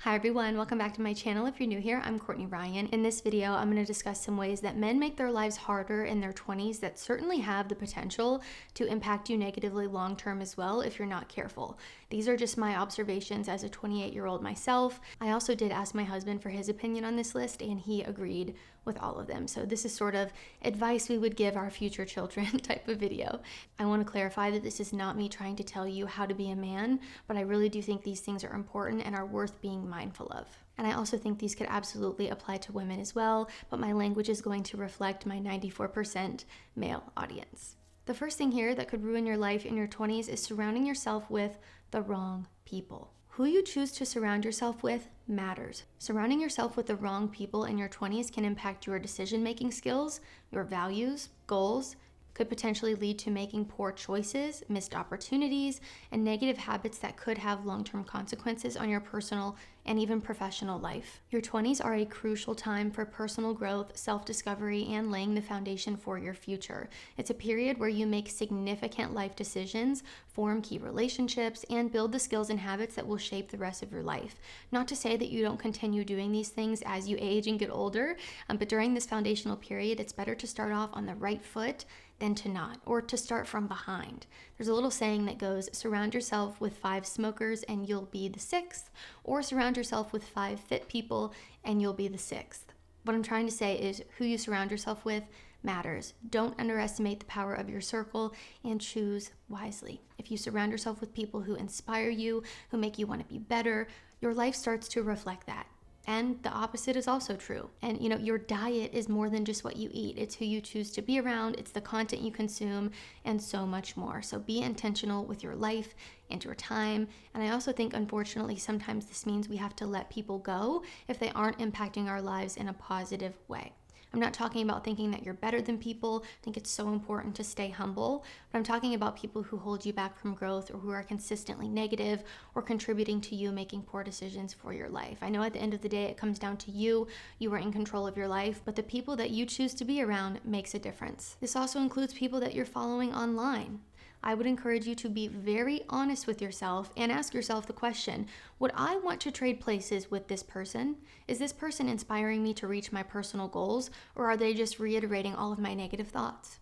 Hi everyone, welcome back to my channel. If you're new here, I'm Courtney Ryan. In this video, I'm going to discuss some ways that men make their lives harder in their 20s that certainly have the potential to impact you negatively long-term as well if you're not careful. These are just my observations as a 28-year-old myself. I also did ask my husband for his opinion on this list and he agreed with all of them. So this is sort of advice we would give our future children type of video. I want to clarify that this is not me trying to tell you how to be a man, but I really do think these things are important and are worth being mindful of. And I also think these could absolutely apply to women as well, but my language is going to reflect my 94% male audience. The first thing here that could ruin your life in your 20s is surrounding yourself with the wrong people. Who you choose to surround yourself with matters. Surrounding yourself with the wrong people in your 20s can impact your decision-making skills, your values, goals, could potentially lead to making poor choices, missed opportunities, and negative habits that could have long-term consequences on your personal and even professional life. Your 20s are a crucial time for personal growth, self-discovery, and laying the foundation for your future. It's a period where you make significant life decisions, form key relationships, and build the skills and habits that will shape the rest of your life. Not to say that you don't continue doing these things as you age and get older, but during this foundational period, it's better to start off on the right foot than to not, or to start from behind. There's a little saying that goes, surround yourself with 5 smokers and you'll be the 6th, or surround yourself with 5 fit people and you'll be the 6th. What I'm trying to say is who you surround yourself with matters. Don't underestimate the power of your circle and choose wisely. If you surround yourself with people who inspire you, who make you want to be better, your life starts to reflect that. And the opposite is also true. And your diet is more than just what you eat. It's who you choose to be around, it's the content you consume, and so much more. So be intentional with your life and your time. And I also think, unfortunately, sometimes this means we have to let people go if they aren't impacting our lives in a positive way. I'm not talking about thinking that you're better than people. I think it's so important to stay humble, but I'm talking about people who hold you back from growth or who are consistently negative or contributing to you making poor decisions for your life. I know at the end of the day, it comes down to you. You are in control of your life, but the people that you choose to be around makes a difference. This also includes people that you're following online. I would encourage you to be very honest with yourself and ask yourself the question, would I want to trade places with this person? Is this person inspiring me to reach my personal goals, or are they just reiterating all of my negative thoughts?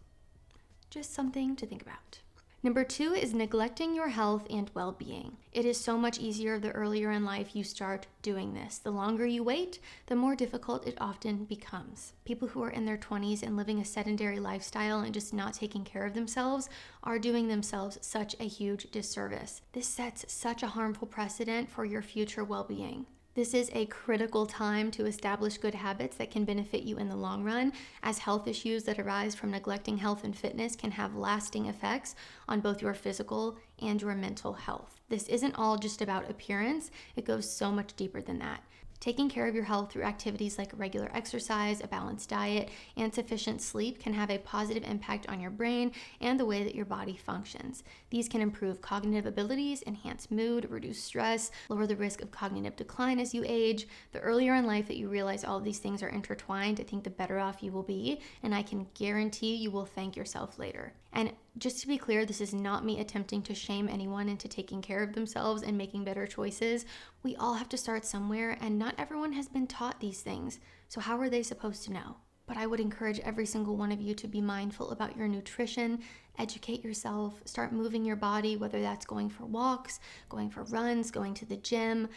Just something to think about. Number 2 is neglecting your health and well-being. It is so much easier the earlier in life you start doing this. The longer you wait, the more difficult it often becomes. People who are in their 20s and living a sedentary lifestyle and just not taking care of themselves are doing themselves such a huge disservice. This sets such a harmful precedent for your future well-being. This is a critical time to establish good habits that can benefit you in the long run, as health issues that arise from neglecting health and fitness can have lasting effects on both your physical and your mental health. This isn't all just about appearance, it goes so much deeper than that. Taking care of your health through activities like regular exercise, a balanced diet, and sufficient sleep can have a positive impact on your brain and the way that your body functions. These can improve cognitive abilities, enhance mood, reduce stress, lower the risk of cognitive decline as you age. The earlier in life that you realize all of these things are intertwined, I think the better off you will be, and I can guarantee you will thank yourself later. And just to be clear, this is not me attempting to shame anyone into taking care of themselves and making better choices. We all have to start somewhere, and not everyone has been taught these things. So how are they supposed to know? But I would encourage every single one of you to be mindful about your nutrition, educate yourself, start moving your body, whether that's going for walks, going for runs, going to the gym,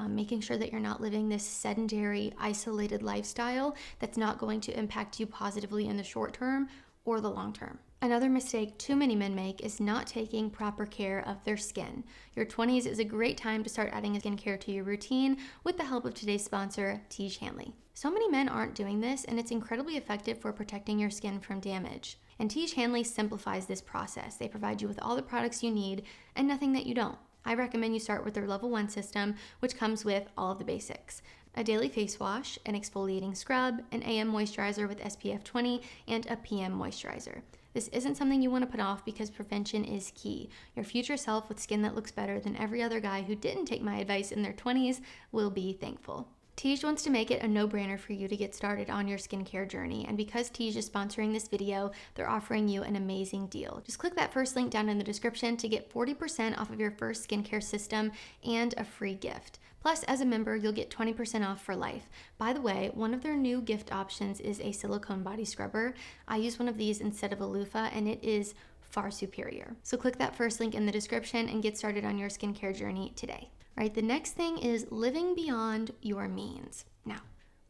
making sure that you're not living this sedentary, isolated lifestyle that's not going to impact you positively in the short term or the long term. Another mistake too many men make is not taking proper care of their skin. Your 20s is a great time to start adding skincare to your routine with the help of today's sponsor, Tiege Hanley. So many men aren't doing this, and it's incredibly effective for protecting your skin from damage. And Tiege Hanley simplifies this process. They provide you with all the products you need and nothing that you don't. I recommend you start with their Level 1 system, which comes with all of the basics. A daily face wash, an exfoliating scrub, an AM moisturizer with SPF 20, and a PM moisturizer. This isn't something you want to put off because prevention is key. Your future self with skin that looks better than every other guy who didn't take my advice in their 20s will be thankful. Tiege wants to make it a no-brainer for you to get started on your skincare journey, and because Tiege is sponsoring this video, they're offering you an amazing deal. Just click that first link down in the description to get 40% off of your first skincare system and a free gift. Plus, as a member, you'll get 20% off for life. By the way, one of their new gift options is a silicone body scrubber. I use one of these instead of a loofah, and it is far superior. So click that first link in the description and get started on your skincare journey today. All right, the next thing is living beyond your means. Now,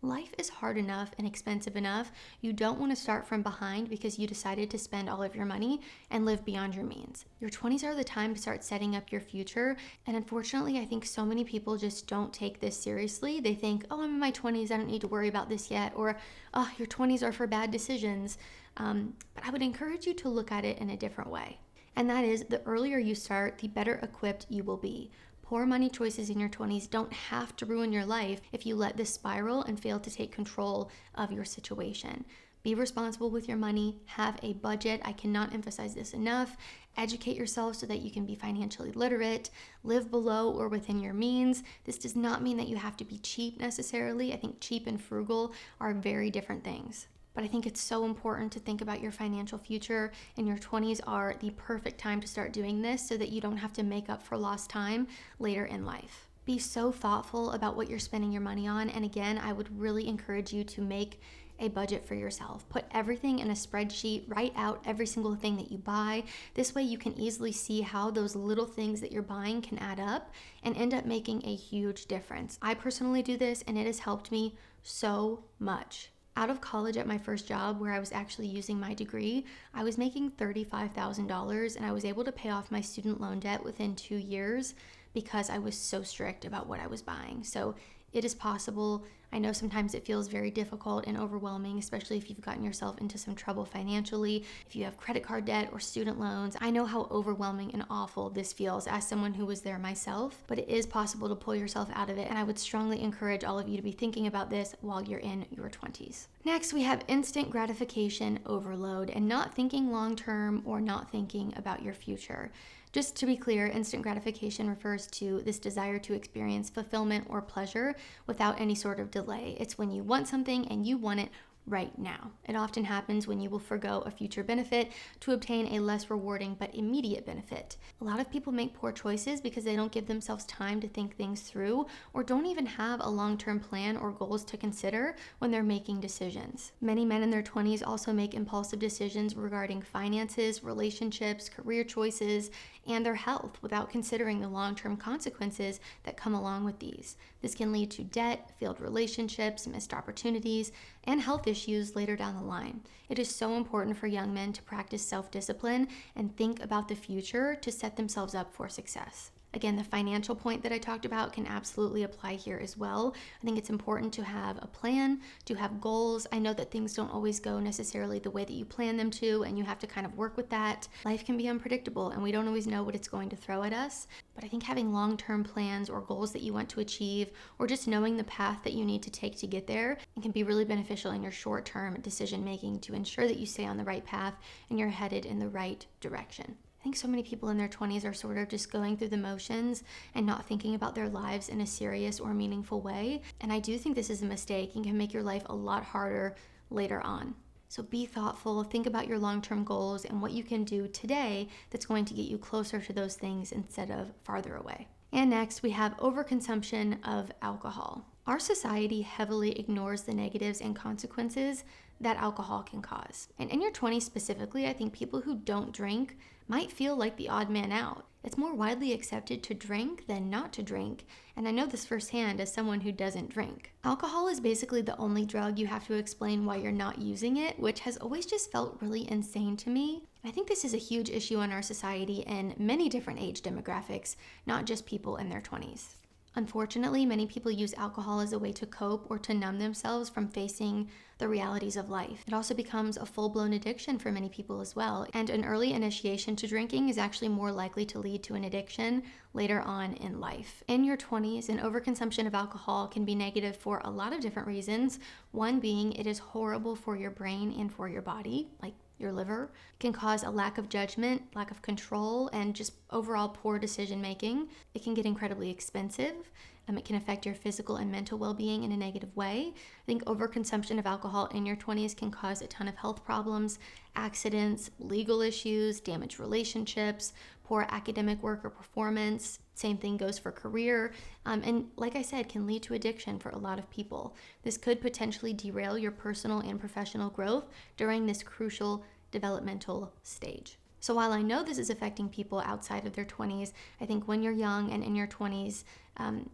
life is hard enough and expensive enough. You don't want to start from behind because you decided to spend all of your money and live beyond your means. Your 20s are the time to start setting up your future. And unfortunately, I think so many people just don't take this seriously. They think, oh, I'm in my 20s, I don't need to worry about this yet. Or, oh, your 20s are for bad decisions. But I would encourage you to look at it in a different way. And that is, the earlier you start, the better equipped you will be. Poor money choices in your 20s don't have to ruin your life if you let this spiral and fail to take control of your situation. Be responsible with your money, have a budget. I cannot emphasize this enough. Educate yourself so that you can be financially literate, live below or within your means. This does not mean that you have to be cheap necessarily. I think cheap and frugal are very different things. But I think it's so important to think about your financial future, and your 20s are the perfect time to start doing this so that you don't have to make up for lost time later in life. Be so thoughtful about what you're spending your money on, and again, I would really encourage you to make a budget for yourself. Put everything in a spreadsheet, write out every single thing that you buy. This way you can easily see how those little things that you're buying can add up and end up making a huge difference. I personally do this, and it has helped me so much. Out of college at my first job, where I was actually using my degree, I was making $35,000, and I was able to pay off my student loan debt within 2 years because I was so strict about what I was buying. So it is possible. I know sometimes it feels very difficult and overwhelming, especially if you've gotten yourself into some trouble financially, if you have credit card debt or student loans. I know how overwhelming and awful this feels as someone who was there myself, but it is possible to pull yourself out of it, and I would strongly encourage all of you to be thinking about this while you're in your 20s. Next, we have instant gratification overload and not thinking long-term or not thinking about your future. Just to be clear, instant gratification refers to this desire to experience fulfillment or pleasure without any sort of delay. It's when you want something and you want it right now. It often happens when you will forgo a future benefit to obtain a less rewarding but immediate benefit. A lot of people make poor choices because they don't give themselves time to think things through or don't even have a long-term plan or goals to consider when they're making decisions. Many men in their 20s also make impulsive decisions regarding finances, relationships, career choices, and their health without considering the long-term consequences that come along with these. This can lead to debt, failed relationships, missed opportunities, and health issues later down the line. It is so important for young men to practice self-discipline and think about the future to set themselves up for success. Again, the financial point that I talked about can absolutely apply here as well. I think it's important to have a plan, to have goals. I know that things don't always go necessarily the way that you plan them to, and you have to kind of work with that. Life can be unpredictable, and we don't always know what it's going to throw at us. But I think having long-term plans or goals that you want to achieve, or just knowing the path that you need to take to get there, it can be really beneficial in your short-term decision-making to ensure that you stay on the right path and you're headed in the right direction. I think so many people in their 20s are sort of just going through the motions and not thinking about their lives in a serious or meaningful way. And I do think this is a mistake and can make your life a lot harder later on. So be thoughtful, think about your long-term goals and what you can do today that's going to get you closer to those things instead of farther away. And next, we have overconsumption of alcohol. Our society heavily ignores the negatives and consequences that alcohol can cause. And in your 20s specifically, I think people who don't drink might feel like the odd man out. It's more widely accepted to drink than not to drink, and I know this firsthand as someone who doesn't drink. Alcohol is basically the only drug you have to explain why you're not using it, which has always just felt really insane to me. I think this is a huge issue in our society in many different age demographics, not just people in their 20s. Unfortunately, many people use alcohol as a way to cope or to numb themselves from facing the realities of life. It also becomes a full-blown addiction for many people as well, and an early initiation to drinking is actually more likely to lead to an addiction later on in life. In your 20s, an overconsumption of alcohol can be negative for a lot of different reasons. One being it is horrible for your brain and for your body, like your liver. It can cause a lack of judgment, lack of control, and just overall poor decision making. It can get incredibly expensive. It can affect your physical and mental well-being in a negative way. I think overconsumption of alcohol in your 20s can cause a ton of health problems, accidents, legal issues, damaged relationships, poor academic work or performance. Same thing goes for career. And like I said, can lead to addiction for a lot of people. This could potentially derail your personal and professional growth during this crucial developmental stage. So while I know this is affecting people outside of their 20s, I think when you're young and in your 20s,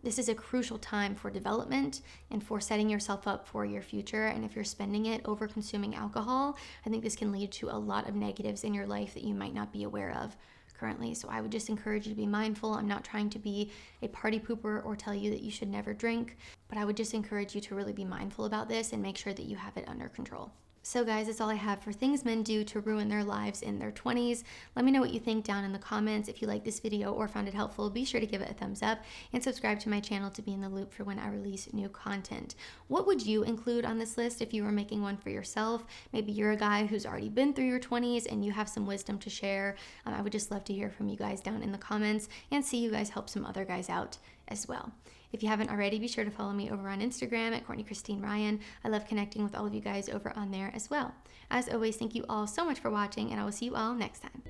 this is a crucial time for development and for setting yourself up for your future. And if you're spending it over consuming alcohol, I think this can lead to a lot of negatives in your life that you might not be aware of currently. So I would just encourage you to be mindful. I'm not trying to be a party pooper or tell you that you should never drink, but I would just encourage you to really be mindful about this and make sure that you have it under control. So guys, that's all I have for things men do to ruin their lives in their 20s. Let me know what you think down in the comments. If you like this video or found it helpful, be sure to give it a thumbs up and subscribe to my channel to be in the loop for when I release new content. What would you include on this list if you were making one for yourself? Maybe you're a guy who's already been through your 20s and you have some wisdom to share. I would just love to hear from you guys down in the comments and see you guys help some other guys out as well. If you haven't already, be sure to follow me over on Instagram at Courtney Christine Ryan. I love connecting with all of you guys over on there as well. As always, thank you all so much for watching, and I will see you all next time.